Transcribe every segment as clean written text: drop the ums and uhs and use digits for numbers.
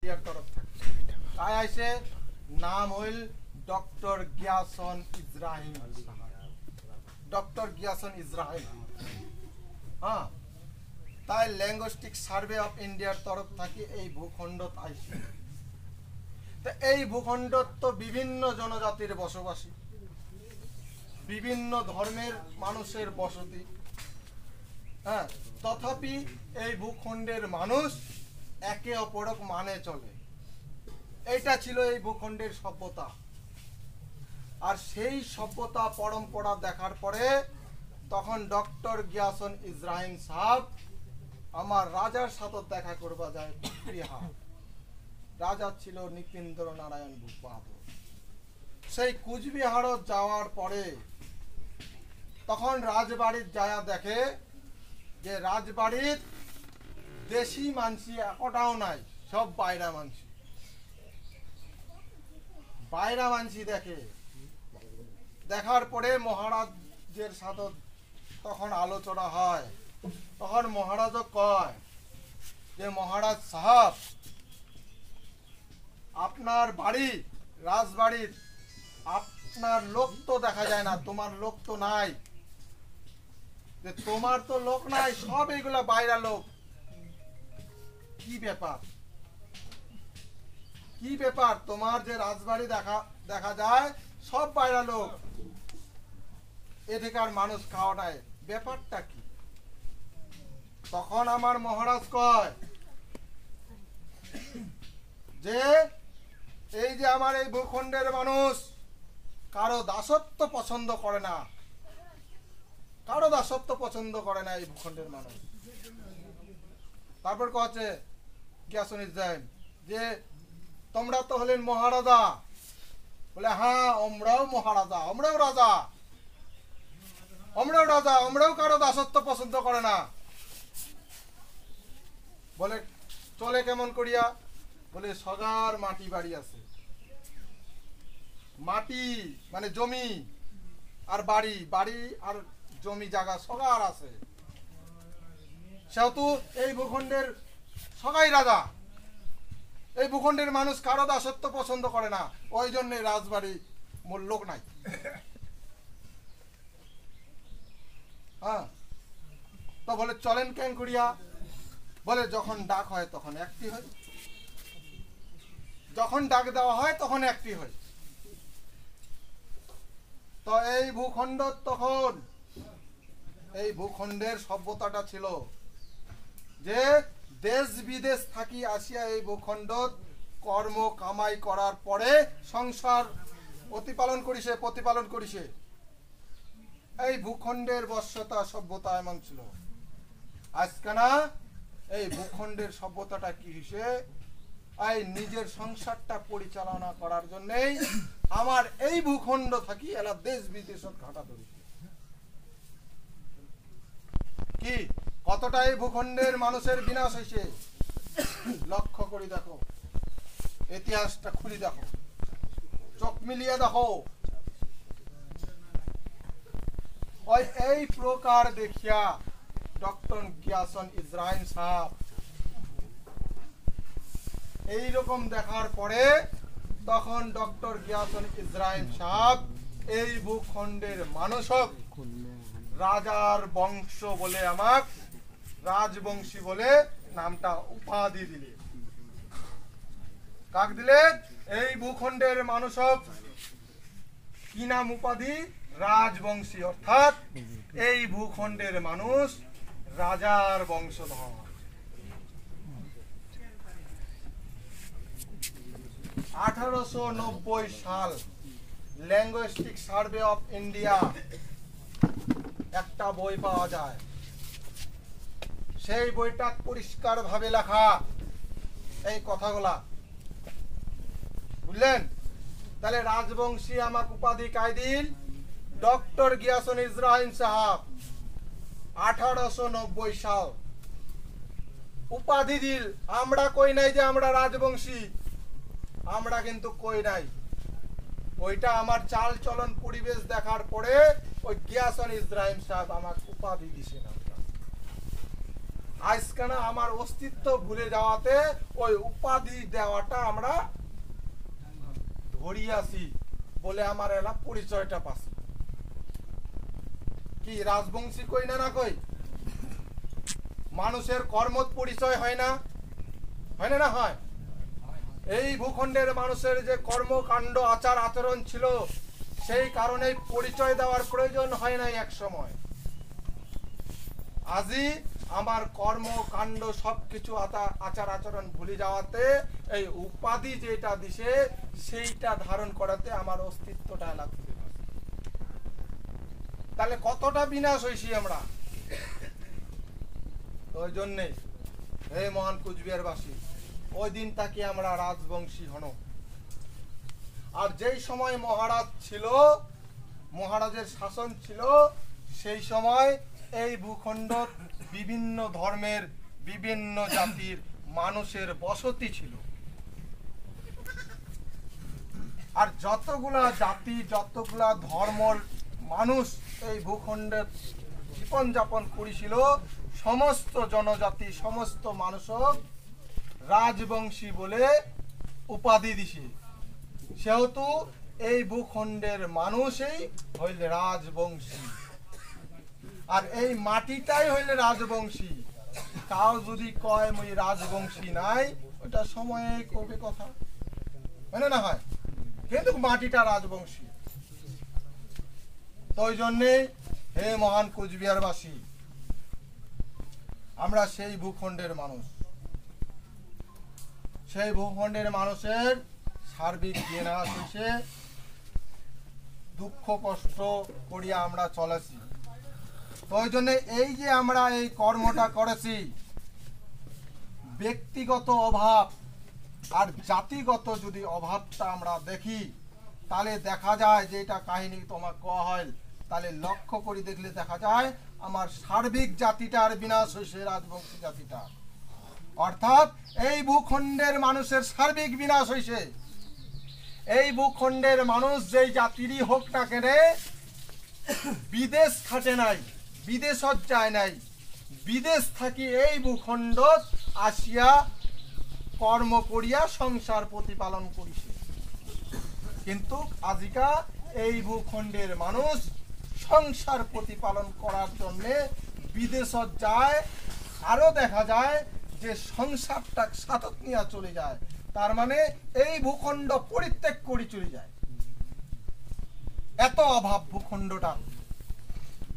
ইন্ডিয়ার তরফ থেকে তাই আইসে নাম হইল ডক্টর গিয়াসন ইব্রাহিম ডক্টর গিয়াসন ইব্রাহিম হ্যাঁ তাই ল্যাঙ্গুইস্টিক সার্ভে অফ ইন্ডিয়ার তরফ থেকে এই ভূখণ্ডত আইসে তো এই ভূখণ্ডত তো বিভিন্ন জনজাতির বসবাসী বিভিন্ন ধর্মের মানুষের বসতি হ্যাঁ তথাপি এই ভূখণ্ডের মানুষ একে অপরক মানে চলে এইটা ছিল এই ভূখণ্ডের সভ্যতা আর সেই সভ্যতা পরম্পরা দেখার পরে তখন ডক্টর গিয়াসন ইব্রাহিম সাহেব আমার রাজার সাথে দেখা করবা যায় কুচবিহার রাজা ছিল নৃপেন্দ্র নারায়ণ বাহাদুর সেই কুচবিহারও যাওয়ার পরে তখন রাজবাড়ির যায়া দেখে যে রাজবাড়ির দেশি মানসি একটাও নাই সব বাইরা মানসি দেখে দেখার পরে মহারাজের সাথে তখন আলোচনা হয় তখন মহারাজও কয় যে মহারাজ সাহেব আপনার বাড়ি রাজবাড়ির আপনার লোক তো দেখা যায় না তোমার লোক তো নাই যে তোমার তো লোক নাই সব এগুলা বাইরা লোক কি ব্যাপার তোমার যে রাজবাড়ি দেখা যায় সব বাইরা লোক এদিকার মানুষ খাওয়া নাই ব্যাপারটা কি তখন আমার মহারাজ কয় যে এই যে আমার এই ভূখণ্ডের মানুষ কারো দাসত্ব পছন্দ করে না এই ভূখণ্ডের মানুষ তারপর কচ্ছে গিয়াসন ইব্রাহিম যে তোমরা তো হলেন মহারাজা বলে হ্যাঁ আমরাও মহারাজা আমরাও রাজা আমরাও কারো দাসত্ব পছন্দ করে না বলে চলে কেমন করিয়া বলে সগার মাটি বাড়ি আছে মাটি মানে জমি আর বাড়ি আর জমি জায়গা সগার আছে সেহেতু এই ভূখণ্ডের সগাই রাজা এই ভূখণ্ডের মানুষ কারো দাসত্ব পছন্দ করে না ওই জন্য রাজবাড়ি মোর লোক নাই হ্যাঁ তো বলে চলেন কেন করিয়া বলে যখন ডাক হয় তখন একটি হয় যখন ডাক দেওয়া হয় তখন একটি হয় তো এই ভূখণ্ড তখন এই ভূখণ্ডের সভ্যতাটা ছিল যে দেশ বিদেশ থাকি আসিয়া এই ভূখণ্ড কর্ম কামাই করার পরে সংসার প্রতিপালন করিছে এই ভূখণ্ডের বর্ষতা সভ্যতা এমন ছিল আজকে না এই ভূখণ্ডের সভ্যতাটা কি হিসে এই নিজের সংসারটা পরিচালনা করার জন্যই আমার এই ভূখণ্ড থাকি এলা দেশ বিদেশত ঘাটা ধরেছে কি কতটা এই ভূখণ্ডের মানুষের বিনাশ হয়েছে লক্ষ্য করে দেখো ইতিহাসটা খুলি দেখো চোখ মিলিয়ে দেখো ওই এই প্রকার দেখিয়া ডক্টর গিয়াসন ইব্রাহিম সাহেব এইরকম দেখার পরে তখন ডক্টর গিয়াসন ইব্রাহিম সাহেব এই ভূখণ্ডের মানুষক রাজার বংশ বলে আমাক রাজবংশী বলে নামটা উপাধি দিলে কাক দিলে এই ভূখণ্ডের মানুষক কি নাম উপাধি রাজবংশী অর্থাৎ এই ভূখণ্ডের মানুষ রাজার বংশধর 1890 সাল ল্যাঙ্গুইস্টিক সার্ভে অফ ইন্ডিয়া একটা বই পাওয়া যায় সেই বইটা পরিষ্কার ভাবে লেখা এই কথাগুলা বুঝলেন তাহলে রাজবংশী আমাকে উপাধি কাই দিল ডক্টর গিয়াসন ইব্রাহিম সাহেব 1890 সাল উপাধি দিল আমরা কই নাই যে আমরা রাজবংশী আমরা কিন্তু কই নাই ওইটা আমার চাল চলন পরিবেশ দেখার পরে ওই গিয়াসন ইব্রাহিম সাহেব আমাকে উপাধি দিছে না আজকানা আমার অস্তিত্ব ভুলে যাওয়াতে ওই উপাধি দেওয়াটা আমরা ধরিয়াছি বলে আমার এলা পরিচয়টা পাচ্ছি। কি রাজবংশী কই না না কই? মানুষের কর্মত পরিচয় হয় না, হয় না? না হয়। এই ভূখণ্ডের মানুষের যে কর্মকাণ্ড আচার আচরণ ছিল সেই কারণে পরিচয় দেওয়ার প্রয়োজন হয় নাই এক সময়। আজই আমার কর্মকাণ্ড সবকিছু আচার আচরণ ভুলে যাওয়াতে এই উপাধি যেটা দিছে সেইটা ধারণ করাতে আমার অস্তিত্বটা লাগছে। তাহলে কতটা বিনাশ হয়েছি আমরা। ওই জন্যে হে মহান কুচবিহারবাসী, ওই দিন তাকে আমরা রাজবংশী হন। আর যেই সময় মহারাজ ছিল, মহারাজের শাসন ছিল, সেই সময় এই ভূখণ্ড বিভিন্ন ধর্মের বিভিন্ন জাতির মানুষের বসতি ছিল। আর যতগুলা জাতি যতগুলা ধর্মর মানুষ এই ভূখণ্ডে জীবনযাপন করেছিল, সমস্ত জনজাতি সমস্ত মানুষক রাজবংশী বলে উপাধি দিছে। সেহেতু এই ভূখণ্ডের মানুষই হইলে রাজবংশী। আর এই মাটিটাই হইলে রাজবংশী। কাউ যদি কয় মই রাজবংশী নাই, ওটা সময়ে কবে কথা, মানে না হয়, কিন্তু মাটিটা রাজবংশী। তো ওই জন্যে হে মহান কুচবিহারবাসী, আমরা সেই ভূখণ্ডের মানুষ। সেই ভূখণ্ডের মানুষের সার্বিক বিনাশ হয়েছে, দুঃখ কষ্ট করিয়া আমরা চলেছি। তো ওই জন্য এই যে আমরা এই কর্মটা করেছি, ব্যক্তিগত অভাব আর জাতিগত যদি অভাবটা আমরা দেখি, তাহলে দেখা যায় যে এটা কাহিনী তোমার কয়া হয়, তাহলে লক্ষ্য করে দেখলে দেখা যায় আমার সার্বিক জাতিটার বিনাশ হয়েছে, রাজবংশী জাতিটা। অর্থাৎ এই ভূখণ্ডের মানুষের সার্বিক বিনাশ হয়েছে। এই ভূখণ্ডের মানুষ যেই জাতিরই হোক না কেনে, বিদেশ খাটে নাই, বিদেশত যায় নাই, বিদেশ থাকি এই ভূখণ্ড আসিয়া কর্ম করিয়া সংসার প্রতিপালন করিছে। কিন্তু আজিকা এই ভূখণ্ডের মানুষ সংসার প্রতিপালন করার জন্য বিদেশত যায়। আরো দেখা যায় যে সংসারটা সাথে নিয়ে চলে যায়, তার মানে এই ভূখণ্ড পরিত্যাগ করে চলে যায়। এত অভাব ভূখণ্ডটা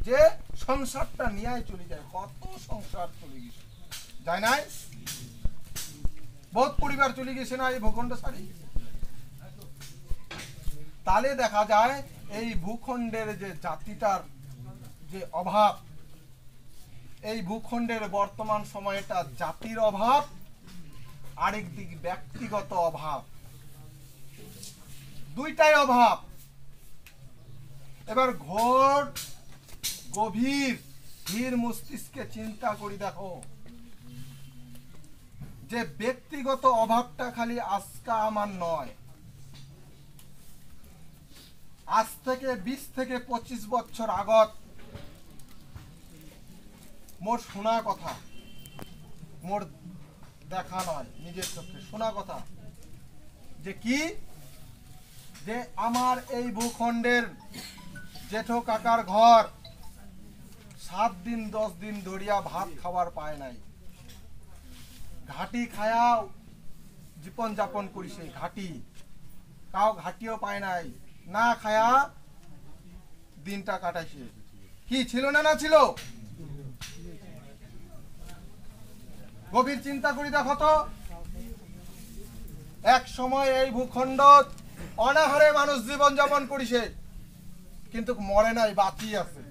যে সংসারটা নিয়ে চলে যায়। কত সংসার চলে গেছে, যায় নাই? বহুত পরিবার চলে গেছে না এই ভূখণ্ড ছাড়ি। তাহলে দেখা যায় এই ভূখণ্ডের যে জাতিটার যে অভাব, এই ভূখণ্ডের বর্তমান সময়টা জাতির অভাব, আরেক দিক ব্যক্তিগত অভাব, দুইটাই অভাব। এবার ঘোর গভীর ধীর মস্তিষ্কে চিন্তা করি দেখো যে ব্যক্তিগত অভাবটা খালি আজকা আমার নয়, আজ থেকে 20 থেকে 25 বছর আগত মোর শোনা কথা, মোর দেখা নয়, নিজের চোখে শোনা কথা, যে কি যে আমার এই ভূখণ্ডের জেঠো কাকার ঘর 7 দিন 10 দিন ধরিয়া ভাত খাবার পায় নাই, ঘাটি খায়া জীবন যাপন করিছে। ঘাটি কাউ ঘাটিও পায় নাই, না খায়া দিনটা কাটাইছে। কি ছিল না না ছিল? গভীর চিন্তা করি দেখো তো, এক সময় এই ভূখণ্ড অনাহারে মানুষ জীবন যাপন করিছে, কিন্তু মরে নাই, বাঁচিয়ে আছে।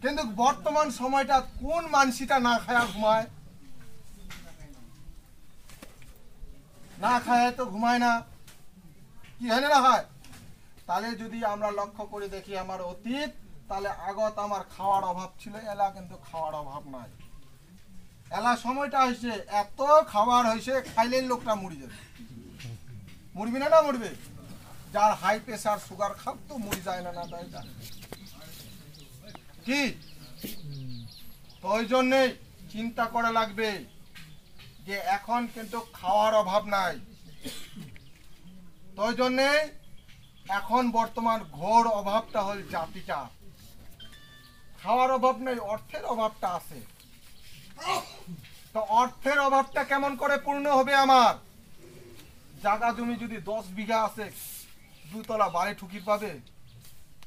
কিন্তু বর্তমান সময়টা কোন মানসিটা না খায়া ঘুমায়? না খায় তো ঘুমায় না, কি হয় না হয়? তাহলে যদি আমরা লক্ষ্য করে দেখি আমার অতীত, তাহলে আগত আমার খাওয়ার অভাব ছিল, এলা কিন্তু খাওয়ার অভাব নাই। এলা সময়টা হয়েছে এত খাবার হয়েছে, খাইলে লোকটা মরে যাবে। মরবি না? না মরবে? যার হাই প্রেসার সুগার খাব তো মরে যায় না? না কি তো ওই জন্যেই চিন্তা করা লাগবে যে এখন কিন্তু খাওয়ার অভাব নাই। তো ওই জন্যেই এখন বর্তমান ঘোর অভাবটা হল জাতিটা। খাওয়ার অভাব নেই, অর্থের অভাবটা আছে। তো অর্থের অভাবটা কেমন করে পূর্ণ হবে? আমার জায়গা জমি যদি 10 বিঘা আছে, 2 তলা বাড়ি ঠুকি পাবে?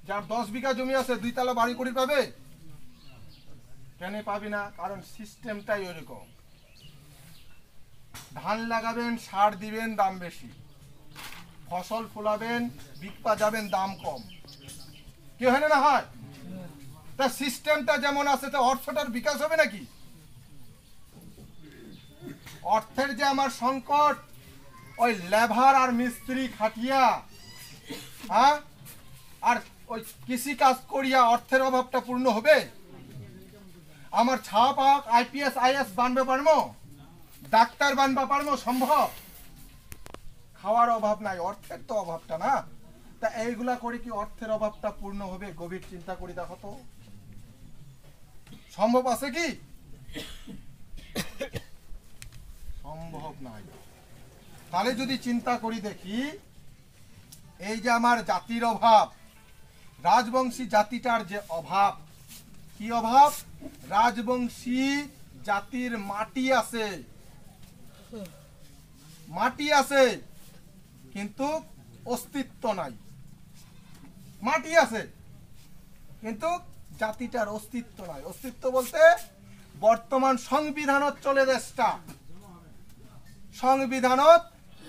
যার 10 বিঘা জমি আছে 2 তলা বাড়ি করে পাবে? কেন পাবি না? কারণ সিস্টেমটাই ওইরকম। ধান লাগাবেন, সার দিবেন, দাম বেশি। ফসল ফলাবেন, বিকপা যাবেন, দাম কম। কি হয় না? হয়। তা সিস্টেমটা যেমন আছে, তো অর্থটার বিকাশ হবে নাকি? অর্থের যে আমার সংকট, ওই লেবার আর মিস্ত্রি খাটিয়া, হ্যাঁ, আর ওই কৃষি কাজ করিয়া অর্থের অভাবটা পূর্ণ হবে? আমার ছাপাক আইপিএস আইএস বানবে পারমো, ডাক্তার বানবা পারমো? সম্ভব? খাওয়ার অভাব নাই, অর্থের তো অভাবটা না। তা এইগুলা করে কি অর্থের অভাবটা পূর্ণ হবে? গভীর চিন্তা করি দেখো তো, সম্ভব আছে কি? সম্ভব নাই। তাহলে যদি চিন্তা করি দেখি, এই যে আমার জাতির অভাব, রাজবংশী জাতিটার যে অভাব, কি অভাব? রাজবংশী জাতির মাটি আছে, মাটি আছে কিন্তু অস্তিত্ব নাই। মাটি আছে কিন্তু জাতিটার অস্তিত্ব নাই। অস্তিত্ব বলতে বর্তমান সংবিধানত চলে দেশটা, সংবিধানত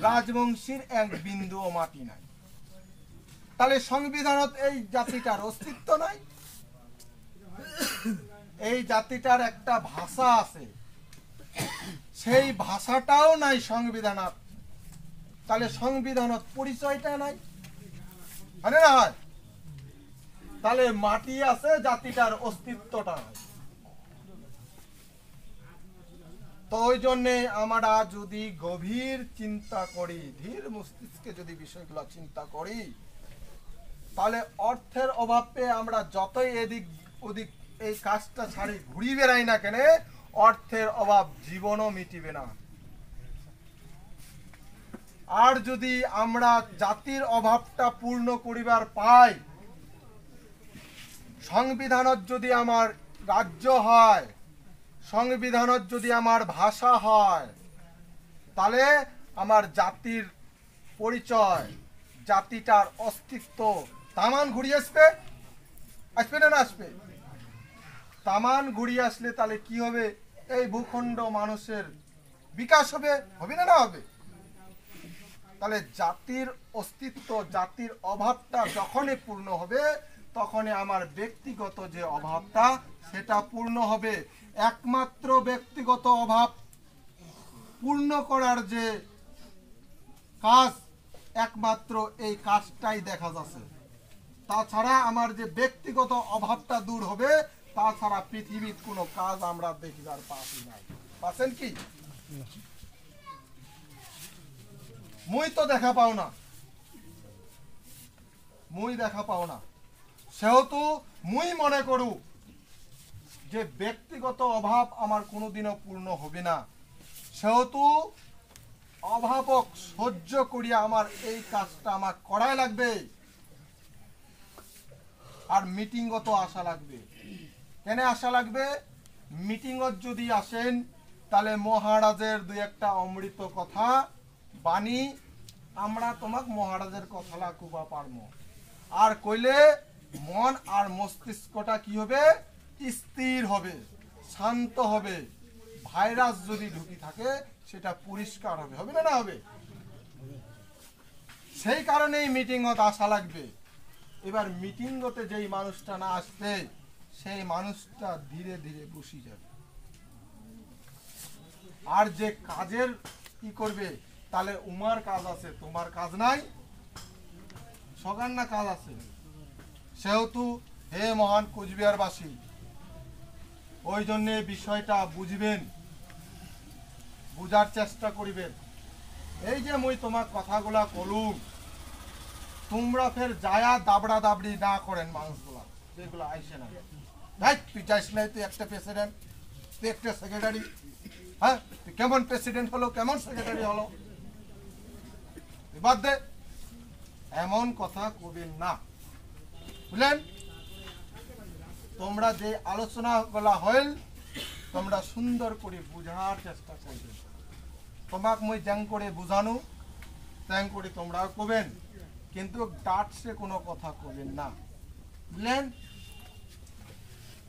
রাজবংশীর এক বিন্দুও মাটি নাই। তাহলে সংবিধানত এই জাতিটার অস্তিত্ব নাই। এই জাতিটার একটা ভাষা আছে, সেই ভাষাটাও নাই সংবিধানত। তাহলে সংবিধানত পরিচয়টা নাই, মানে না হয়? তাহলে মাটি আছে, জাতিটার অস্তিত্বটা নাই। তো ওই জন্যে আমরা যদি গভীর চিন্তা করি, ধীর মস্তিষ্কে যদি বিষয়গুলো চিন্তা করি, তাহলে অর্থের অভাব পেয়ে আমরা যতই এদিক ওদিক এই কাজটা ছাড়ি ঘুরি বেড়াই না কেন, অর্থের অভাব জীবনও মিটিবে না। আর যদি আমরা জাতির অভাবটা পূর্ণ করিবার পাই, সংবিধানত যদি আমার রাজ্য হয়, সংবিধানত যদি আমার ভাষা হয়, তাহলে আমার জাতির পরিচয়, জাতিটার অস্তিত্ব তামান ঘুরিয়ে আসবে। আসবে না? আসবে। তামান ঘুরিয়ে আসলে তাহলে কি হবে? এই ভূখণ্ড মানুষের বিকাশ হবে, হবে না? না হবে। তাহলে জাতির অস্তিত্ব, জাতির অভাবটা যখনই পূর্ণ হবে, তখনই আমার ব্যক্তিগত যে অভাবটা সেটা পূর্ণ হবে। একমাত্র ব্যক্তিগত অভাব পূর্ণ করার যে কাজ, একমাত্র এই কাজটাই দেখা যাচ্ছে। তাছাড়া আমার যে ব্যক্তিগত অভাবটা দূর হবে, তাছাড়া পৃথিবীর কোনো কাজ আমরা দেখিবার পাচ্ছি নাই। পাচ্ছেন কি? মুই তো দেখা পাও না, মুই দেখা পাও না। সেহেতু মুই মনে করু যে ব্যক্তিগত অভাব আমার কোনোদিনও পূর্ণ হবে না। সেহেতু অভাবক সহ্য করিয়া আমার এই কাজটা আমার করাই লাগবে। আর মিটিংগত আশা লাগবে। কেন আশা লাগবে? মিটিংত যদি আসেন, তাহলে মহারাজের দুই একটা অমৃত কথা বাণী আমরা তোমাক মহারাজের কথা কুবা পারবো। আর কইলে মন আর মস্তিষ্কটা কি হবে? স্থির হবে, শান্ত হবে। ভাইরাস যদি ঢুকি থাকে সেটা পরিষ্কার হবে, হবে না? না হবে। সেই কারণেই মিটিংত আসা লাগবে। এবার মিটিংতে যেই মানুষটা না আসবে, সেই মানুষটা ধীরে ধীরে বসে যাবে। আর যে কাজের কি করবে, তাহলে উমার কাজ আছে, তোমার কাজ নাই, সগার না কাজ আছে। সেহেতু হে মহান কোচবিহারবাসী, ওই জন্য বিষয়টা বুঝবেন, বুঝার চেষ্টা করিবেন। এই যে মুই তোমার কথাগুলা কলুম, তোমরা ফের যায়া দাবড়া দাবড়ি না করেন মানুষগুলা, যেগুলো আইসে না। ভাই তুই যাইস নাই, তুই একটা প্রেসিডেন্ট, তুই একটা সেক্রেটারি, হ্যাঁ তুই কেমন প্রেসিডেন্ট হলো, কেমন সেক্রেটারি হলো, বাদ দে, এমন কথা কবেন না, বুঝলেন? তোমরা যে আলোচনা গুলা হইল তোমরা সুন্দর করে বুঝার চেষ্টা করবে। তোমাক মই জ্যাং করে বুঝানো ত্যাং করে তোমরা কবেন, কিন্তু ডাটসে কোনো কথা কবেন না, বুঝলেন?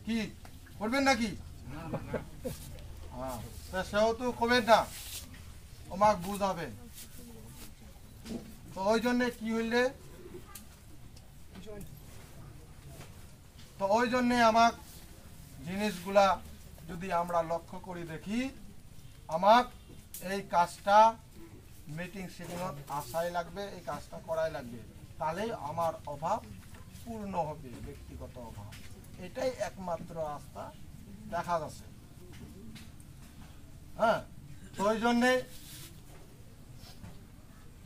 কি করবেন নাকি? হ্যাঁ, সেও তো কবেন না, তোমাক বুঝাবেন। তো ওই জন্যে কি হইলে, তো ওই জন্যে আমার জিনিসগুলা যদি আমরা লক্ষ্য করি দেখি, আমার এই কাজটা মিটিং সিটিংত আসাই লাগবে, এই কাজটা করাই লাগবে, তাহলে আমার অভাব পূর্ণ হবে, ব্যক্তিগত অভাব। এটাই একমাত্র রাস্তা দেখা যাচ্ছে। হ্যাঁ, তো ওই জন্যে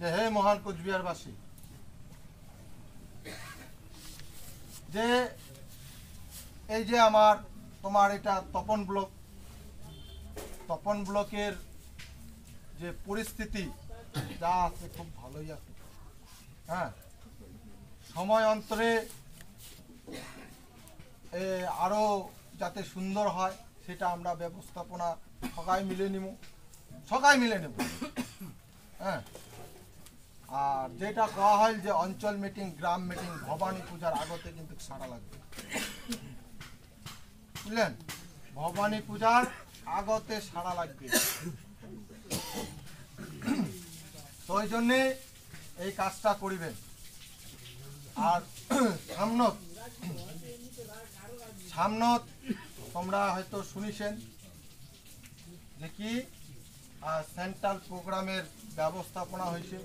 যে হে মহান কোচবিহারবাসী, যে এই যে আমার তোমার এটা তপন ব্লক, তপন ব্লকের যে পরিস্থিতি যা আছে খুব ভালোই আছে। হ্যাঁ, সময় অন্তরে আরো যাতে সুন্দর হয় সেটা আমরা ব্যবস্থাপনা সবাই মিলে নিব, সবাই মিলে নেব। হ্যাঁ, আর যেটা করা হয় যে অঞ্চল মিটিং, গ্রাম মিটিং, ভবানী পূজার আগতে কিন্তু সারা লাগবে, বুঝলেন? ভবানী পূজার আগতে সারা লাগবে। তো ওই জন্যে এই কাজটা করিবেন। আর সামনত সামনত তোমরা হয়তো শুনিছেন যে কি সেন্ট্রাল প্রোগ্রামের ব্যবস্থাপনা হয়েছে।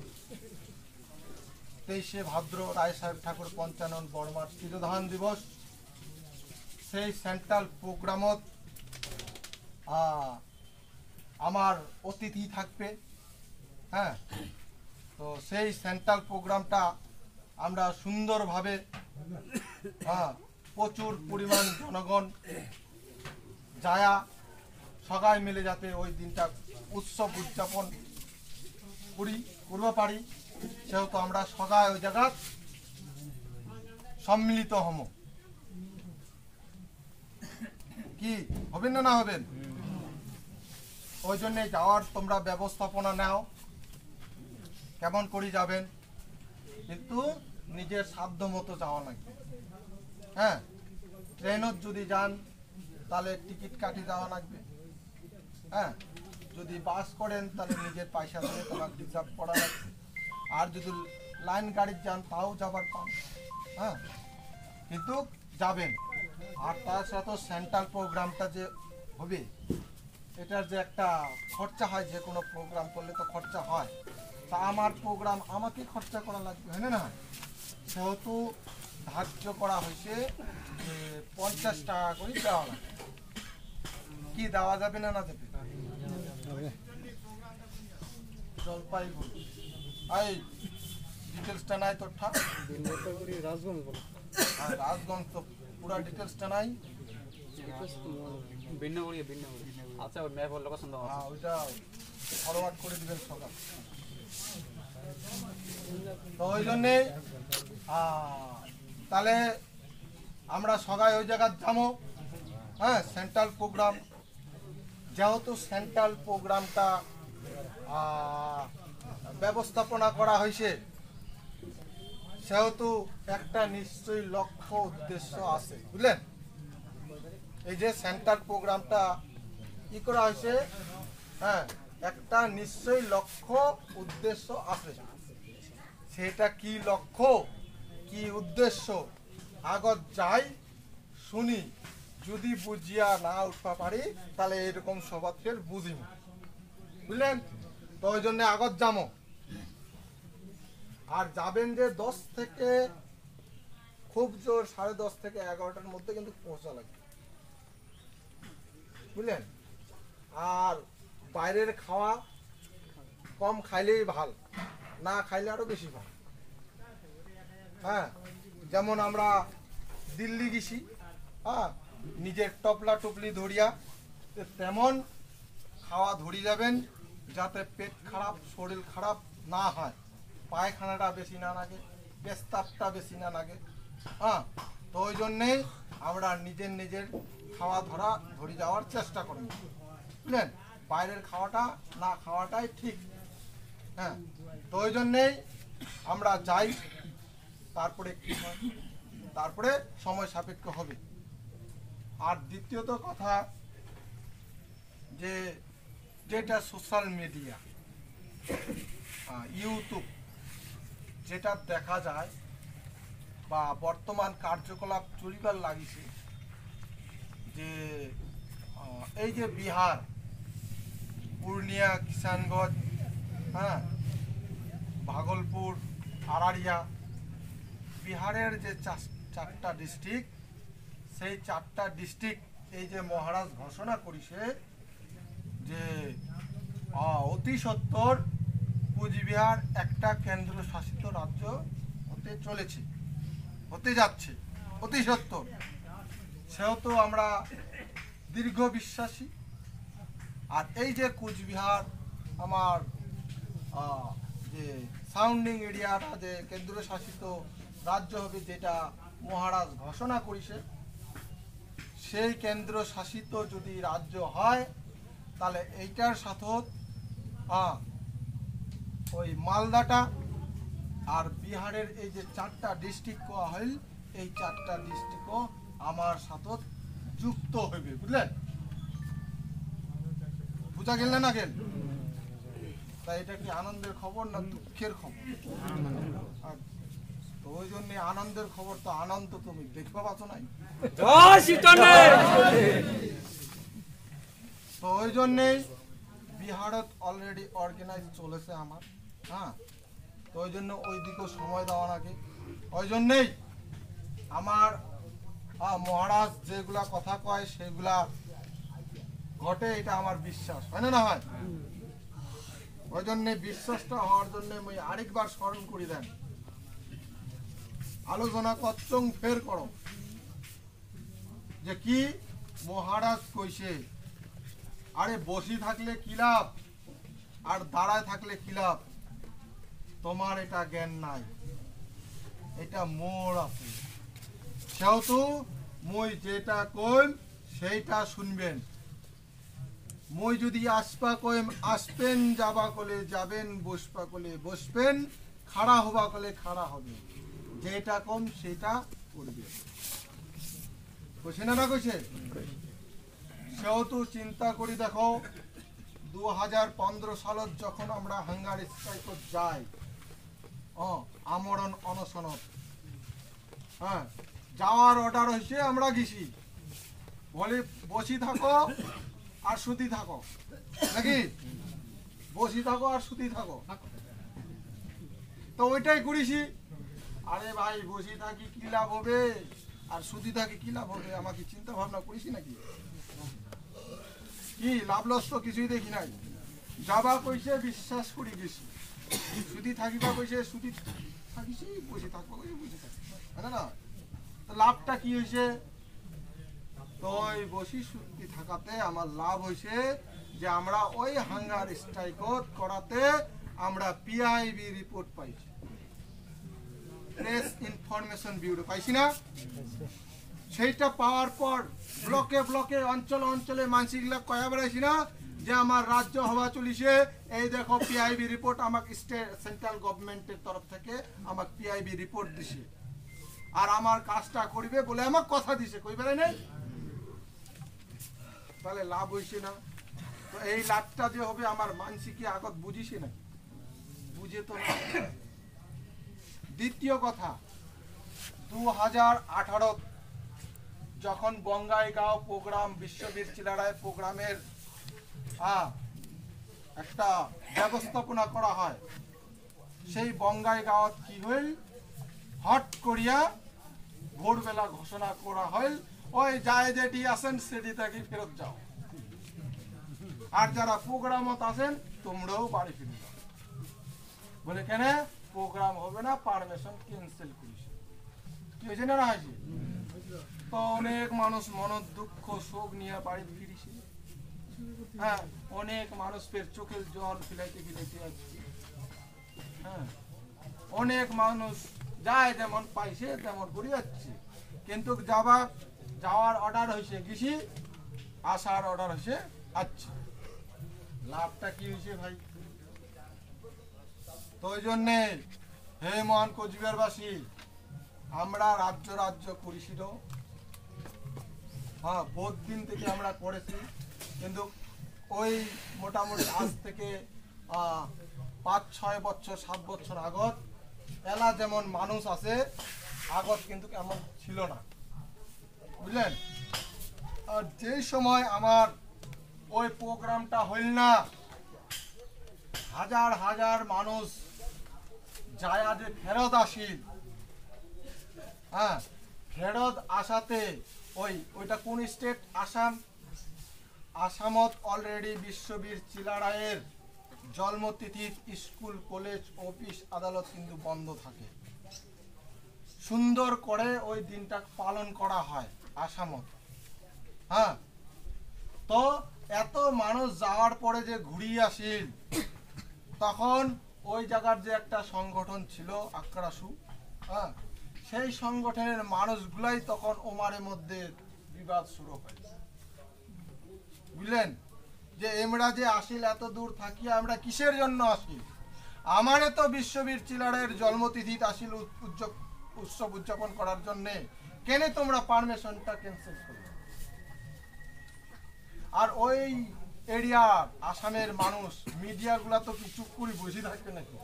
23শে ভাদ্র রায় সাহেব ঠাকুর পঞ্চানন বর্মার তিরোধান দিবস, সেই সেন্ট্রাল প্রোগ্রামত আমার অতিথি থাকবে। হ্যাঁ, তো সেই সেন্ট্রাল প্রোগ্রামটা আমরা সুন্দরভাবে, প্রচুর পরিমাণ জনগণ যায়া সবাই মিলে যাতে ওই দিনটা উৎসব উদযাপন করতে পারি, সেহেতু আমরা সবাই ওই জায়গা সম্মিলিত হব। কি হবেন না, না হবেন? ওই জন্য যাওয়ার তোমরা ব্যবস্থাপনা নাও, কেমন করে যাবেন, কিন্তু নিজের সাধ্য মতো যাওয়া লাগবে। হ্যাঁ, ট্রেনত যদি যান তাহলে টিকিট কাটি যাওয়া লাগবে। হ্যাঁ, যদি বাস করেন তাহলে নিজের পয়সা দিয়ে তোমাকে রিজার্ভ করা লাগবে। আর যদি লাইন গাড়ি যান তাও যাবার পান। হ্যাঁ, কিন্তু যাবেন। আর তার সাথে সেন্ট্রাল প্রোগ্রামটা যে হবে, এটার যে একটা খরচা হয়, যে কোনো প্রোগ্রাম করলে তো খরচা হয়, তা আমার প্রোগ্রাম আমাকে খরচা করা লাগবে, হয় না? সেহেতু ধার্য করা হয়েছে যে 50 টাকা করে দেওয়া লাগবে। কি দেওয়া যাবে না, না যাবে? জলপাইগুড়ি এই ডিটেলসটা নাই তোর ঠা রাজগঞ্জ বলো, রাজগঞ্জ তো পুরা ডিটেলসটা নাই। বিন্নগুড়ি বিন্নগুড়ি আচ্ছা, ওই ম্যাপ লোকেশন দাও। হ্যাঁ, ওইটা ফরওয়ার্ড করে দিবেন সকাল। তো ওই জন্যে তাহলে আমরা সবাই ওই জায়গায় যাবো। হ্যাঁ, সেন্ট্রাল প্রোগ্রাম, যেহেতু সেন্ট্রাল প্রোগ্রামটা ব্যবস্থাপনা করা হয়েছে, সেহেতু একটা নিশ্চয়ই লক্ষ্য উদ্দেশ্য আছে, বুঝলেন? এই যে সেন্ট্রাল প্রোগ্রামটা কি করা হয়েছে, হ্যাঁ, একটা নিশ্চয়ই লক্ষ্য উদ্দেশ্য আছে। সেটা কি লক্ষ্য, কি উদ্দেশ্য, আগত যাই শুনি, যদি বুঝিয়া না উঠতে পারি তাহলে এরকম সবাদ ফের বুঝিব, বুঝলেন? তো ওই জন্য আগত যাবো। আর যাবেন যে 10 থেকে খুব জোর 10:30 থেকে 11টার মধ্যে কিন্তু পৌঁছা লাগবে, বুঝলেন? আর বাইরের খাওয়া কম খাইলেই ভাল, না খাইলে আরো বেশি ভাল। হ্যাঁ, যেমন আমরা দিল্লি গেছি, হ্যাঁ, নিজের টপলা টপলি ধরিয়া তেমন খাওয়া ধরে যাবেন যাতে পেট খারাপ শরীর খারাপ না হয়, পায়খানাটা বেশি না লাগে, পেস্তাবটা বেশি না লাগে। হ্যাঁ, তো ওই জন্যেই আমরা নিজের খাওয়া ধরে যাওয়ার চেষ্টা করব, বুঝলেন? বাইরের খাওয়াটা না খাওয়াটাই ঠিক। হ্যাঁ, তো ওই জন্যেই আমরা যাই, তারপরে কি হয়, তারপরে সময় সাপেক্ষ হবে। আর দ্বিতীয়ত কথা, যেটা সোশ্যাল মিডিয়া, ইউটিউব, যেটা দেখা যায় বা বর্তমান কার্যকলাপ চলিবার লাগিছে, যে এই যে বিহার, পূর্ণিয়া, কিষানগঞ্জ, হ্যাঁ, ভাগলপুর, আরারিয়া, বিহারের যে চারটা ডিস্ট্রিক্ট, সেই চারটা ডিস্ট্রিক্ট এই যে মহারাজ ঘোষণা করেছে যে অতি সত্বর কুচবিহার একটা কেন্দ্র শাসিত রাজ্য হতে যাচ্ছে অতি সত্বর। সেহেতু আমরা দীর্ঘ বিশ্বাসী। আর এই যে কুচবিহার আমার যে সাউন্ডিং এরিয়াটা যে কেন্দ্র শাসিত রাজ্য হবে, যেটা মহারাজ ঘোষণা করেছে, সেই কেন্দ্র শাসিত যদি রাজ্য হয়, তাহলে এইটার সাথে ওই মালদাটা আর বিহারের এই যে চারটা ডিস্ট্রিক্ট কোয়া হইল, এই চারটা ডিস্ট্রিক্টও আমার সাথে যুক্ত হইবে, বুঝলেন? বুঝা গেল না গেল? তাই এটা কি আনন্দের খবর না দুঃখের খবর? তো ওই জন্য আনন্দের খবর, তো আনন্দ তুমি দেখবা পাচ্ছ নাই। তো ওই জন্যেই বিহারত অলরেডি অর্গানাইজ চলেছে আমার। হ্যাঁ, তো ওই জন্য ওই দিকেও সময় দেওয়া লাগে। ওই জন্যেই আমার মহারাজ যেগুলা কথা কয় সেগুলা ঘটে, এটা আমার বিশ্বাস, হয় না? হয়। ওই জন্যে বিশ্বাসটা হওয়ার জন্য আমি আরেকবার স্মরণ করি দেন, আলোচনা করছং ফের করো, যে কি মহারাজ কইছে, আরে বসি থাকলে কি লাভ আর দাঁড়ায় থাকলে কি লাভ? তোমার এটা জ্ঞান নাই, এটা মোর আছে। সেহেতু মই যেটা কইম সেইটা শুনবেন। মই যদি আসপা কইম আসবেন, যাবা কলে যাবেন, বসপা কলে বসবেন, খাড়া হবা কলে খাড়া হবে, যেটা কম সেটা করবে। কইছে না কইছে? সেহেতু চিন্তা করি দেখো, 2015 সালত যখন আমরা হাঙ্গার স্ট্রাইকত যাই, আমরণ অনশনত, হ্যাঁ, যাওয়ার অর্ডার হয়েছে, আমরা গেছি, বলে বসি থাকো আর সুতি থাকো, নাকি? বসি থাকো আর সুতি থাকো। তো ওইটাই করেছি। আরে ভাই, বসি থাকি কি লাভ হবে আর সুতি থাকি কি লাভ হবে? আমাকে চিন্তা ভাবনা করেছি নাকি? কি লাভ লস তো কিছুই দেখি নাই। যাবা কইছে বিশ্বাস করি গেছি, সুতি থাকিবা কইছে সুতি থাকিছি, বসে থাকবো কইছে বসে থাকি, না? তো লাভটা কি হয়েছে? তো ওই বসি সুতি থাকাতে আমার লাভ হয়েছে যে আমরা ওই হাঙ্গার স্ট্রাইক করাতে আমরা পিআইবি রিপোর্ট পাইছি, প্রেস ইনফরমেশন ব্যুরো পাইছি না? সেইটা পাওয়ার পর ব্লকে ব্লকে অঞ্চলে মানসিকগুলা কয়া বেড়াইছি না যে আমার রাজ্য হওয়া চলিছে, এই দেখো পিআইবি রিপোর্ট আমাকে সেন্ট্রাল গভর্নমেন্টের তরফ থেকে আমাকে পিআইবি রিপোর্ট দিছে, আর আমার কাজটা করবে বলে আমার কথা দিছে, কই বেড়াই নাই? তাহলে লাভ হয়েছে না? তো এই লাভটা যে হবে আমার মানসিকে আগত বুঝিছে না, বুঝে তো না। দ্বিতীয় কথা, 2018 যখন বঙ্গাইগাঁও প্রোগ্রাম, বিশ্ববীর চিলারায় প্রোগ্রামের একটা ব্যবস্থাপনা করা হয়, সেই বঙ্গাইগাঁও কি হইল, হট করিয়া ভোরবেলা ঘোষণা করা হইল, ওই যায় যেটি আসেন সেটি থেকে ফেরত যাও, আর যারা প্রোগ্রামত আসেন তোমরাও বাড়ি ফিরে যাও। বলে কেন? প্রোগ্রাম হবে না, পারমিশন ক্যান্সেল করেছে। কি হয়েছে না হয়েছে? তো অনেক মানুষ মন দুঃখ শোক নিয়ে বাড়ি ফিরেছে। হ্যাঁ, অনেক মানুষের চোখের জল ফিলাইতে ফিলাইতে যাচ্ছি। হ্যাঁ, অনেক মানুষ যায় যেমন পাইছে তেমন করে যাচ্ছে, কিন্তু যাওয়ার অর্ডার হয়েছে গেছি, আসার অর্ডার হয়েছে আচ্ছা, লাভটা কি হয়েছে ভাই? তো ওই জন্যে হে মহান কোচবিহারবাসী, আমরা রাজ্য রাজ্য করেছিল, হ্যাঁ বহুত দিন থেকে আমরা করেছি, কিন্তু ওই মোটামুটি আজ থেকে 5-6 বছর 7 বছর আগত এলা যেমন মানুষ আছে আগত কিন্তু এমন ছিল না, বুঝলেন? আর যেই সময় আমার ওই প্রোগ্রামটা হইল না, হাজার হাজার মানুষ যায় যে ফেরত আসিল, হ্যাঁ ফেরত আসাতে ওইটা কোন স্টেট? আসাম। আসামত অলরেডি বিশ্ববীর চিলারায়ের জন্মতিথির স্কুল কলেজ অফিস আদালত কিন্তু বন্ধ থাকে, সুন্দর করে ওই দিনটা পালন করা হয় আসামত। হ্যাঁ, তো এত মানুষ যাওয়ার পরে যে ঘুরিয়ে আসিল, তখন ওই জায়গার যে একটা সংগঠন ছিল আক্রাসু, হ্যাঁ সেই সংগঠনের মানুষগুলাই তখন ওমারের মধ্যে বিবাদ শুরু হয়, বুঝলেন? যে আমরা যে আসিল এত দূর থাকি, আমরা কিসের জন্য আসি? আমারে তো বিশ্ববীর চিলারের জন্মতিথি আসিল উৎসব উদযাপন করার জন্য, কেন তোমরা পারমিশনটা ক্যান্সেল করলে? আর ওই এরিয়ার আসামের মানুষ মিডিয়াগুলা তো কি চুপ করে বসে থাকবে নাকি?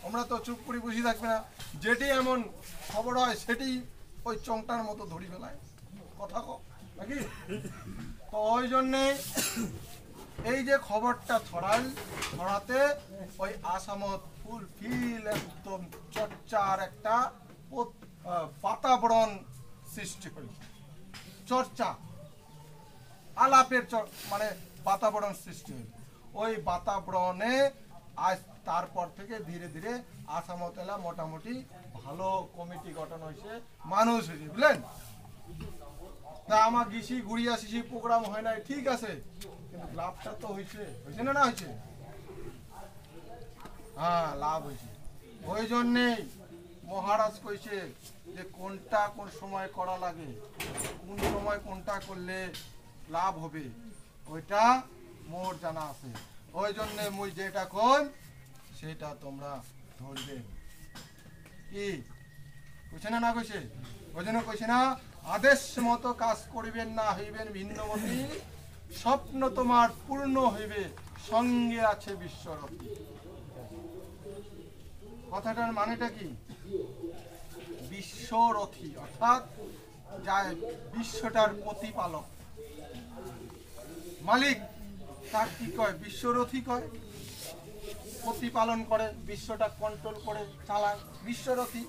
আমরা তো চুপ করে বসে থাকবে না, যেটি এমন খবর হয় সেটি ওই চংটার মতো ধরি ফেলায় কথা নাকি? তো ওই জন্যে এই যে খবরটা ছড়াতে ওই আসামত ফুলফিল একদম চর্চার একটা বাতাবরণ সৃষ্টি হয়েছে, চর্চা আলাপের মানে বাতাবরণ সৃষ্টি হয়েছে। ওই বাতাবরণে আজ তারপর থেকে ধীরে ধীরে আসামত এলা মোটামুটি ভালো কমিটি গঠন হয়েছে, মানুষ হয়েছে, বুঝলেন? তা আমার গেছি ঘুরিয়ে আসিছি, প্রোগ্রাম হয় নাই, ঠিক আছে, কিন্তু লাভটা তো হয়েছে না না হয়েছে? হ্যাঁ লাভ হয়েছে। ওই জন্যেই মহারাজ কইছে যে কোনটা কোন সময় করা লাগে, কোন সময় কোনটা করলে লাভ হবে, ওইটা মোর জানা আছে। ওই জন্যে মুই যেটা কই সেটা তোমরা ধরবে। কি কইছে না কইছে? ওই জন্য কইছে না, আদেশ মতো কাজ করিবেন না, হইবেন ভিন্নমতি, স্বপ্ন তোমার পূর্ণ হইবে, সঙ্গে আছে বিশ্বরথী। কথাটার মানেটা কি? বিশ্বরথী অর্থাৎ যায় বিশ্বটার প্রতিপালক, মালিক, তার কি কয়? বিশ্বরথী কয়। প্রতিপালন করে, বিশ্বটা কন্ট্রোল করে চালায়, বিশ্বরথী।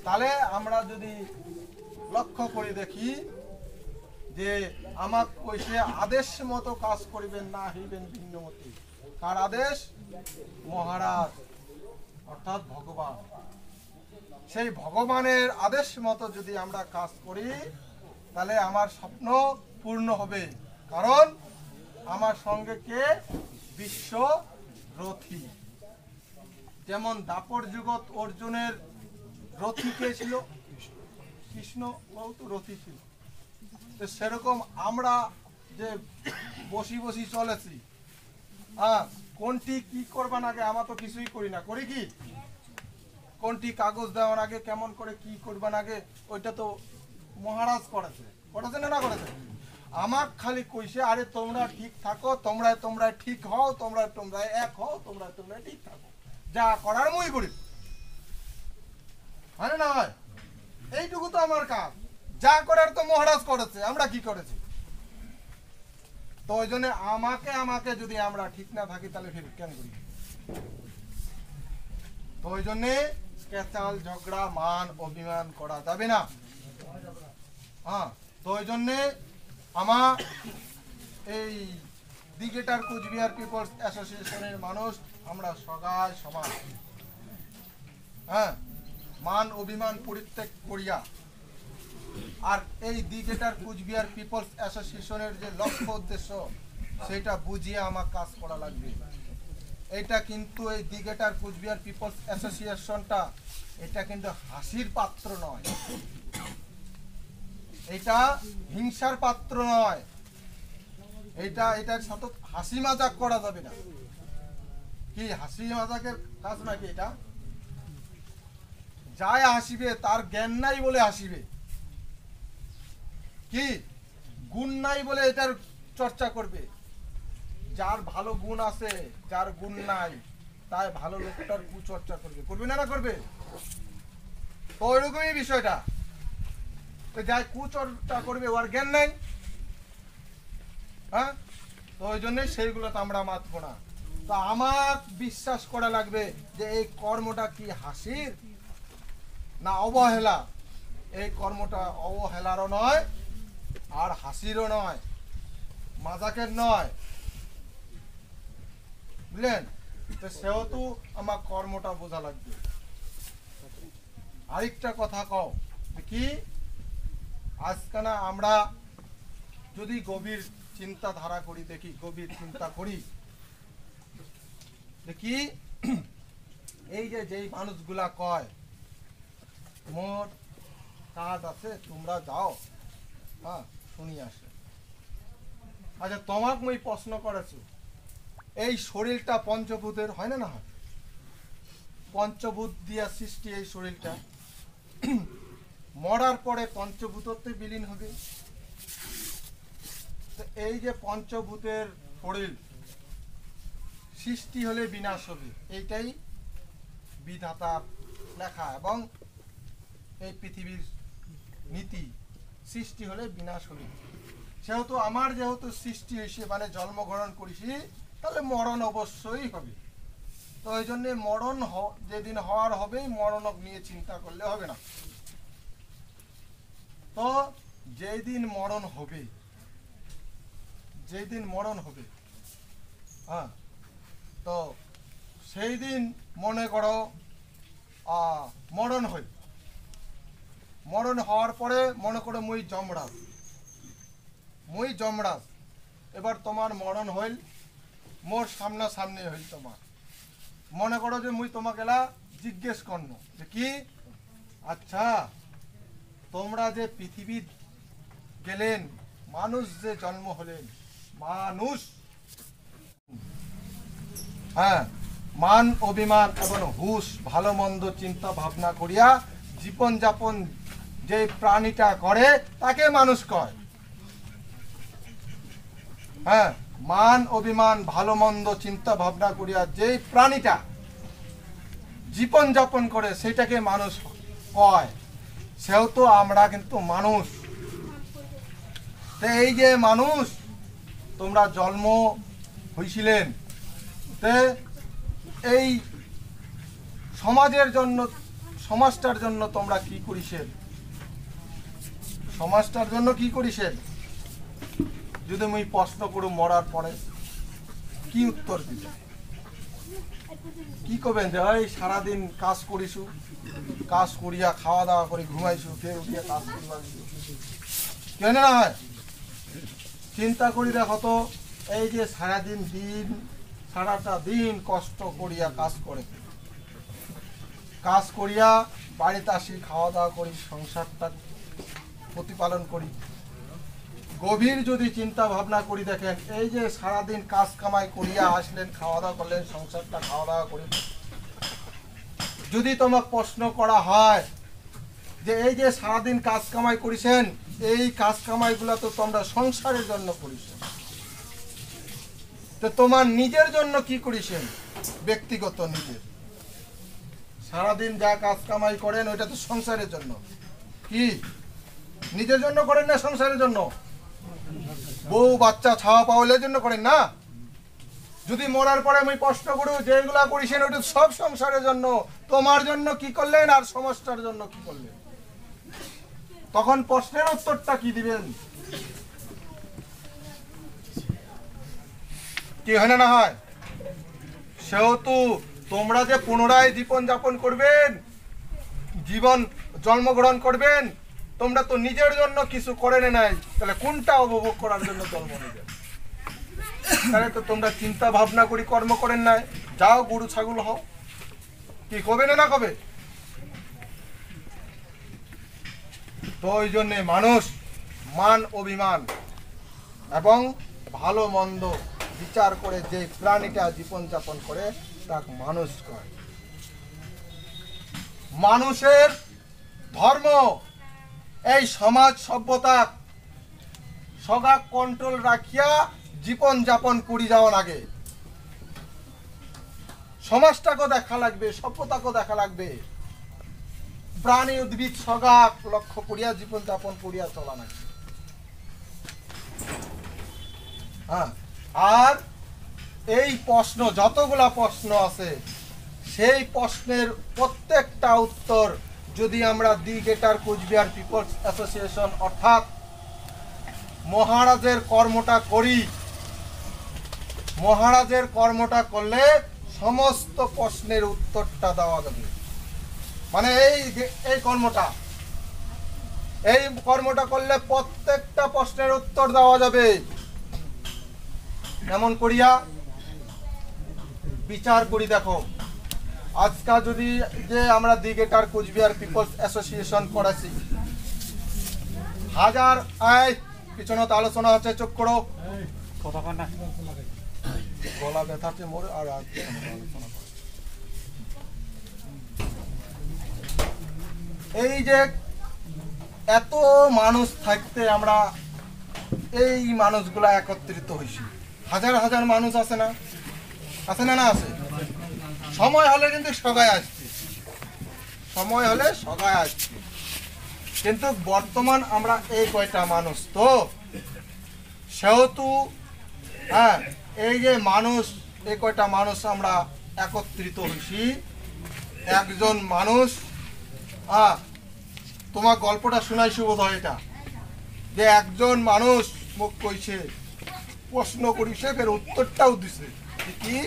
তাহলে আমরা যদি লক্ষ্য করে দেখি যে আমার কইছে আদেশ মতো কাজ করিবেন না, হইবেন ভিন্নমতি। কার আদেশ? মহারাজ অর্থাৎ ভগবান। সেই ভগবানের আদেশ মতো যদি আমরা কাজ করি তাহলে আমার স্বপ্ন পূর্ণ হবে, কারণ আমার সঙ্গে কে? বিশ্বরথী। যেমন দাপর যুগত অর্জুনের রথী কে ছিল? কৃষ্ণ, বহুত রথী ছিল। তো সেরকম আমরা যে বসি বসি চলেছি, কোনটি কি করবার আগে আমরা তো কিছুই করি না, করি কি? কোনটি কাগজ দেওয়ার আগে কেমন করে কি করবার আগে ওইটা তো মহারাজ করেছে না করেছে? আমার খালি কইছে আরে তোমরা ঠিক থাকো, তোমরা ঠিক হও, তোমরা এক হও, তোমরা ঠিক থাকো, যা করার মই করি, হয় না হয়? এইটুকু তো আমার কাজ, যা করার তো মহারাজ করেছে, আমরা কি করেছি? তো ওই জন্য আমাকে যদি আমরা ঠিক না থাকি তাহলে ফির কেন করি? তো ওই জন্যে কেচাল ঝগড়া মান অভিমান করা যাবে না। হ্যাঁ, তো ওই জন্যে আমার এই দি গ্রেটার কোচবিহার পিপলস অ্যাসোসিয়েশনের মানুষ আমরা সবাই হ্যাঁ মান অভিমান পরিত্যাগ করিয়া আর এই দি গ্রেটার কুচবিহার পিপলস অ্যাসোসিয়েশনের যে লক্ষ্য উদ্দেশ্য সেটা বুঝিয়ে আমার কাজ করা লাগবে। এটা কিন্তু এই দি গ্রেটার কুচবিহার পিপলস অ্যাসোসিয়েশনটা এটা কিন্তু হাসির পাত্র নয়, এটা হিংসার পাত্র নয়, এটার সাথে হাসি মজাক করা যাবে না। কি হাসি মজাকের কাজ নাকি এটা? যাই হাসিবে তার জ্ঞান নাই বলে হাসিবে, কি গুণ নাই বলে এটার চর্চা করবে। যার ভালো গুণ আছে, যার গুণ নাই তাই ভালো লোকটার কুচর্চা করবে, করবে না? না করবে তো ওইরকমই বিষয়টা। তো যাই কুচর্চা করবে ওর জ্ঞান নাই, হ্যাঁ, তো ওই জন্যই সেইগুলো তো আমরা মাতবো না। তো আমার বিশ্বাস করা লাগবে যে এই কর্মটা কি হাসির না অবহেলা। এই কর্মটা অবহেলারও নয় আর হাসিরও নয়, মাজাকের নয়, বুঝলেন? তো সেহেতু আমার কর্মটা বোঝা লাগবে। আরেকটা কথা কও কি, আজকানা আমরা যদি গভীর চিন্তাধারা করি, দেখি গভীর চিন্তা করি, দেখি এই যে যেই মানুষগুলা কয় মোর কাজ আছে তোমরা যাও, হ্যাঁ শুনি আসে। আচ্ছা তোমাক মই প্রশ্ন করেছি, এই শরীরটা পঞ্চভূতের হয় না? না হয়, পঞ্চভূত দিয়া সৃষ্টি এই শরীরটা, মরার পরে পঞ্চভূততে বিলীন হবে। তো এই যে পঞ্চভূতের শরীর সৃষ্টি হলে বিনাশ হবে, এইটাই বিধাতার লেখা এবং এই পৃথিবীর নীতি। সৃষ্টি হলে বিনাশ হবে, সেহেতু আমার যেহেতু সৃষ্টি হয়েছে মানে জন্মগ্রহণ করেছি, তাহলে মরণ অবশ্যই হবে। তো ওই জন্য মরণ যেদিন হওয়ার হবে, মরণ নিয়ে চিন্তা করলে হবে না। তো যেই দিন মরণ হবে, যেই দিন মরণ হবে, হ্যাঁ, তো সেই দিন মনে করো মরণ হই, মরণ হওয়ার পরে মনে করো মুই যমরাজ, এবার তোমার মরণ হইল, মোর সামনাসামনি হইল তোমার। মনে করো যে মুই তোমাকে জিজ্ঞেস করল যে কি, আচ্ছা তোমরা যে পৃথিবী গেলেন, মানুষ যে জন্ম হলেন, মানুষ, হ্যাঁ, মান অভিমান এবং হুশ ভালো মন্দ চিন্তা ভাবনা করিয়া জীবন যাপন যে প্রাণীটা করে তাকে মানুষ কয়। হ্যাঁ, মান অভিমান ভালো মন্দ চিন্তা ভাবনা করিয়া যে প্রাণীটা জীবন যাপন করে সেটাকে মানুষ কয়। সেহেতু আমরা কিন্তু মানুষ। এই যে মানুষ তোমরা জন্ম হয়েছিলেন, এই সমাজের জন্য, সমাজটার জন্য তোমরা কি করিছেন? সমাজটার জন্য কি করিছেন? যদি মুই প্রশ্ন করু মরার পরে কি উত্তর দিবে? কি করবেন যে ওই সারাদিন কাজ করিছু, কাজ করিয়া খাওয়া দাওয়া করে ঘুমাইছু, ফের উঠিয়া কাজ করিবা, কেন না হয়? চিন্তা করি দেখো তো, এই যে সারাটা দিন কষ্ট করিয়া কাজ করিয়া বাড়িতে আসি, খাওয়া দাওয়া করি, সংসারটা প্রতিপালন করি। গভীর যদি চিন্তা ভাবনা করি দেখেন, এই যে সারাদিন কাজ কামাই করিয়া আসলেন, খাওয়া দাওয়া করলেন, সংসারটা খাওয়া দাওয়া করি, যদি তোমাকে প্রশ্ন করা হয় যে এই যে সারাদিন কাজ কামাই করেছেন, এই কাজ কামাইগুলো তো তোমরা সংসারের জন্য করেছেন, তো তোমার নিজের জন্য কি করেছেন? ব্যক্তিগত নিজের সারাদিন যা কাজ কামাই করেন ওইটা তো সংসারের জন্য, কি নিজের জন্য করেন না সংসারের জন্য? বউ বাচ্চা ছাওয়া পাওয়ার জন্য করেন না? যদি মরার পরে আমি প্রশ্ন করি যেগুলা করেছেন ওইটা সব সংসারের জন্য, তোমার জন্য কি করলেন আর সমাজটার জন্য কি করলেন? তখন প্রশ্নের উত্তরটা কি দিবেন? কি হয় না হয়? সেহেতু তোমরা যে পুনরায় জীবন যাপন করবেন, জীবন জন্মগ্রহণ করবেন, তোমরা তো নিজের জন্য কিছু করে নাই, তাহলে কোনটা উপভোগ করার জন্য জন্ম নিবে? তাহলে তো তোমরা চিন্তা ভাবনা করি কর্ম করেন নাই, যাও গরু ছাগল হও, কি কবে না কবে? তো ওই জন্যে মানুষ মান অভিমান এবং ভালো মন্দ বিচার করে যে প্রাণীটা জীবন যাপন করে তাকে মানুষ কয়। মানুষের ধর্ম এই সমাজ সভ্যতা সগা কন্ট্রোল রাখিয়া জীবন যাপন করি যাওয়ার আগে সমাজটাকে দেখা লাগবে, সভ্যতাকে দেখা লাগবে, প্রাণী উদ্ভিদ সগা লক্ষ্য করিয়া জীবন যাপন করিয়া চলা লাগবে। হ্যাঁ, আর এই প্রশ্ন যতগুলা প্রশ্ন আছে সেই প্রশ্নের প্রত্যেকটা উত্তর যদি আমরা the greater Cooch Behar people's association অর্থাৎ মহারাজের কর্মটা করি, মহারাজের কর্মটা করলে সমস্ত প্রশ্নের উত্তরটা দেওয়া যাবে। মানে এই কর্মটা করলে প্রত্যেকটা প্রশ্নের উত্তর দেওয়া যাবে। এমন করিয়া বিচার করি দেখো, আজকা যদি যে আমরা the greater Cooch Behar people's association করেছি, হাজার পিছনে তো আলোচনা হচ্ছে, চোখ করো, গলা ব্যথাতে মোর আর আলোচনা। এই যে এত মানুষ থাকতে আমরা এই মানুষগুলা একত্রিত হয়েছি, হাজার হাজার মানুষ আছে না, আছে না? না আছে। সময় হলে কিন্তু সগায় আসছি, সময় হলে সগায় আসছি, কিন্তু বর্তমান আমরা এই কয়টা মানুষ তো সেহেতু হ্যাঁ এই যে মানুষ এই কয়টা মানুষ আমরা একত্রিত হয়েছি। একজন মানুষ তোমার গল্পটা শোনাই শুভ হয়, এটা যে একজন মানুষ মুখ কইছে, প্রশ্ন করিছে, ফের উত্তরটাও দিছে কি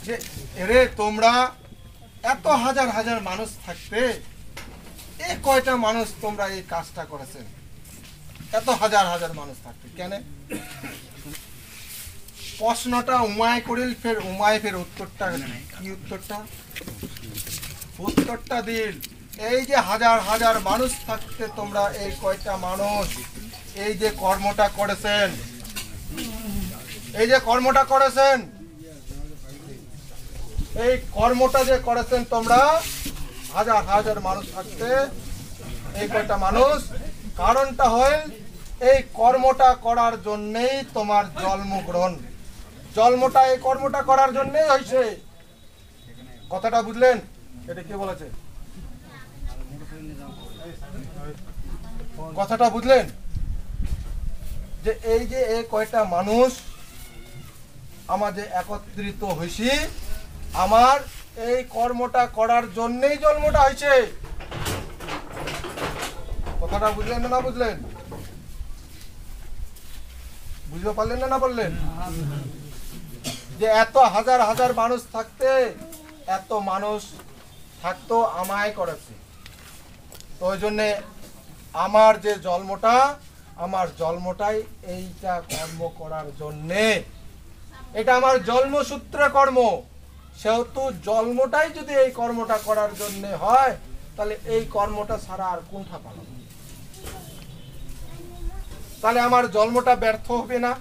যে এরে তোমরা এত হাজার হাজার মানুষ থাকতে এই কয়টা মানুষ তোমরা এই কাজটা করেছেন? এত হাজার হাজার মানুষ থাকতে কেন? প্রশ্নটা উমায় করিল, ফের উমায় ফের উত্তরটা কি? উত্তরটা দিল এই যে হাজার হাজার মানুষ থাকতে তোমরা এই কয়টা মানুষ এই যে কর্মটা করেছেন, এই যে কর্মটা করেছেন, এই কর্মটা যে করেছেন তোমরা হাজার হাজার মানুষ থাকতে এই কয়টা মানুষ, কারণটা হয় এই কর্মটা করার জন্যেই তোমার জন্মগ্রহণ, জন্মটা এই কর্মটা করার জন্যই হয়েছে। কথাটা বুঝলেন? এটা কে বলেছে? কথাটা বুঝলেন? যে এই যে এই কয়টা মানুষ আমাদের একত্রিত হয়েছি, আমার এই কর্মটা করার জন্যই জন্মটা হয়েছে। কথাটা বুঝলেন না বুঝলেন? বুঝতে পারলেন না বললেন? যে এত হাজার হাজার মানুষ থাকতে এত মানুষ থাকতো আমায় করেছে, তো ওই জন্যে আমার যে জন্মটা, আমার জন্মটাই এইটা কর্ম করার জন্যে, এটা আমার জন্মসূত্রে কর্ম। সেহেতু জন্মটাই যদি এই কর্মটা করার জন্য হয়, তাহলে এই কর্মটা ছাড়া আর কোনটা পালাম? তাহলে আমার জন্মটা ব্যর্থ হবে না?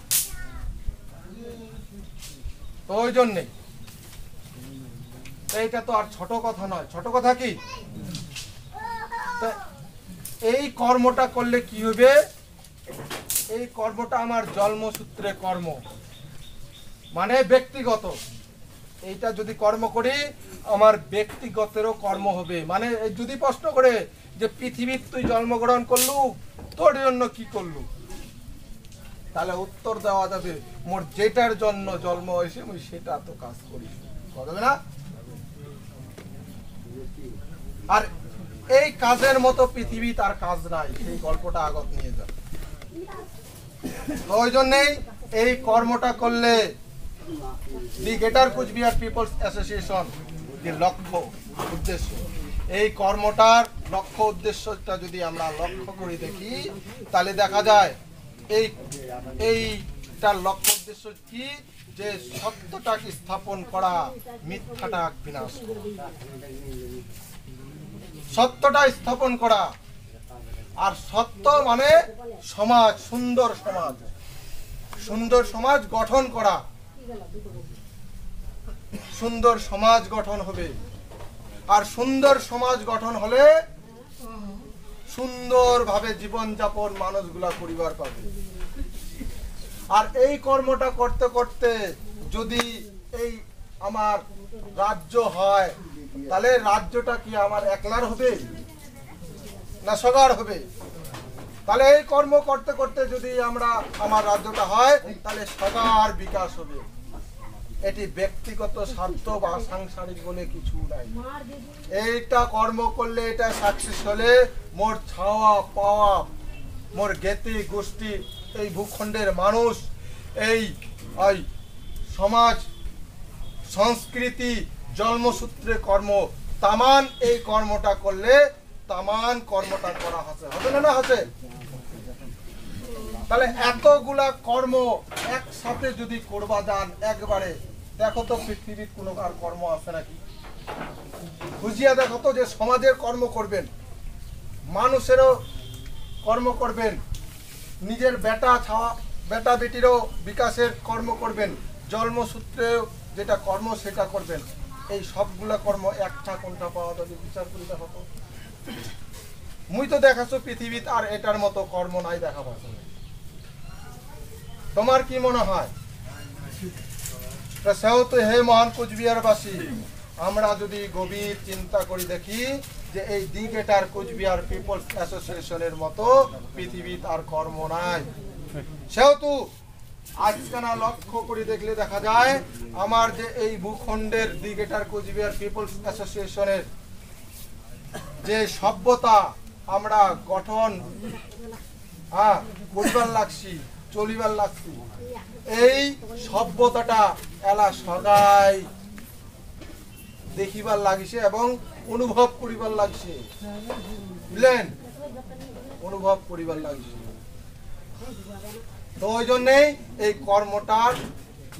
তো ওই জন্যে এইটা তো আর ছোট কথা নয়। ছোট কথা কি? এই কর্মটা করলে কি হবে? এই কর্মটা আমার জন্মসূত্রে কর্ম, মানে ব্যক্তিগত। এইটা যদি কর্ম করি আমার ব্যক্তিগতেরও কর্ম হবে। মানে যদি প্রশ্ন করে যে পৃথিবীর তুই জন্মগ্রহণ করলু, তোর জন্য কি করলু, তাহলে উত্তর দেওয়া যাবে মোর যেটার জন্য জন্ম হয়েছে আমি সেটা তো কাজ করি, করবে না? আর এই কাজের মতো পৃথিবী তার কাজ নাই, এই গল্পটা আগত নিয়ে যাবে। ওই জন্যই এই কর্মটা করলে the greater Cooch Behar people's association যে লক্ষ্য উদ্দেশ্য এই কর্মটার লক্ষ্য উদ্দেশ্যটা যদি আমরা লক্ষ্য করে দেখি তাহলে দেখা যায় এইটার লক্ষ্য উদ্দেশ্য কি, যে সত্যটাকে স্থাপন করা, মিথ্যাটা বিনাশ করা, সত্যটা স্থাপন করা। আর সত্য মানে সমাজ, সুন্দর সমাজ, সুন্দর সমাজ গঠন করা। সুন্দর সমাজ গঠন হবে, আর সুন্দর সমাজ গঠন হলে সুন্দরভাবে জীবনযাপন মানুষগুলা পরিবার পাবে। আর এই কর্মটা করতে করতে যদি এই আমার রাজ্য হয়, তাহলে রাজ্যটা কি আমার একলার হবে না সবার হবে? তাহলে এই কর্ম করতে করতে যদি আমার রাজ্যটা হয়, তাহলে সবার বিকাশ হবে। এটি ব্যক্তিগত স্বার্থ বা সাংসারিক বলে কিছু নাই। এইটা কর্ম করলে, এটা সাকসেস হলে মোর ছাওয়া পাওয়া, মোর জ্ঞাতি গোষ্ঠী, এই ভূখণ্ডের মানুষ, এই সমাজ সংস্কৃতি জন্মসূত্রে কর্ম, তামান এই কর্মটা করলে তামান কর্মটা করা হবে না আছে। তাহলে এতগুলা কর্ম একসাথে যদি করবা যান একবারে, দেখো তো পৃথিবীর কোনো আর কর্ম আছে নাকি? বুঝিয়া দেখো তো, যে সমাজের কর্ম করবেন, মানুষেরও কর্ম করবেন, নিজের বেটা বেটিরও বিকাশের কর্ম করবেন, জন্মসূত্রেও যেটা কর্ম সেটা করবেন। এই সবগুলা কর্ম একটা কোনটা পাওয়া যাবে বিচার করে দেখো তো। মুই তো দেখাচ্ছ পৃথিবীত আর এটার মতো কর্ম নাই দেখা পাচ্ছ। তোমার কি মনে হয়? সেহেতু হে মহান কুচবিহারবাসী, আমরা যদি গভীর চিন্তা করে দেখি যে এই দিগেটার কুচবিহার পিপলস অ্যাসোসিয়েশনের মতো পৃথিবীত আর কর্ম নাই। সেহেতু আজকানা লক্ষ্য করে দেখলে দেখা যায় আমার যে এই ভূখণ্ডের দিগেটার কুচবিহার পিপলস অ্যাসোসিয়েশনের যে সভ্যতা আমরা গঠন করিবার লাগছি, চলিবার লাগছি, এই সভ্যতাটা এলা সগাই দেখিবার লাগিছে এবং অনুভব করিবার লাগছে, বুঝলেন? অনুভব করিবার লাগছে। তো ওই জন্যেই এই কর্মটার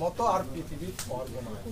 মতো আর পৃথিবীর কর্ম নয়।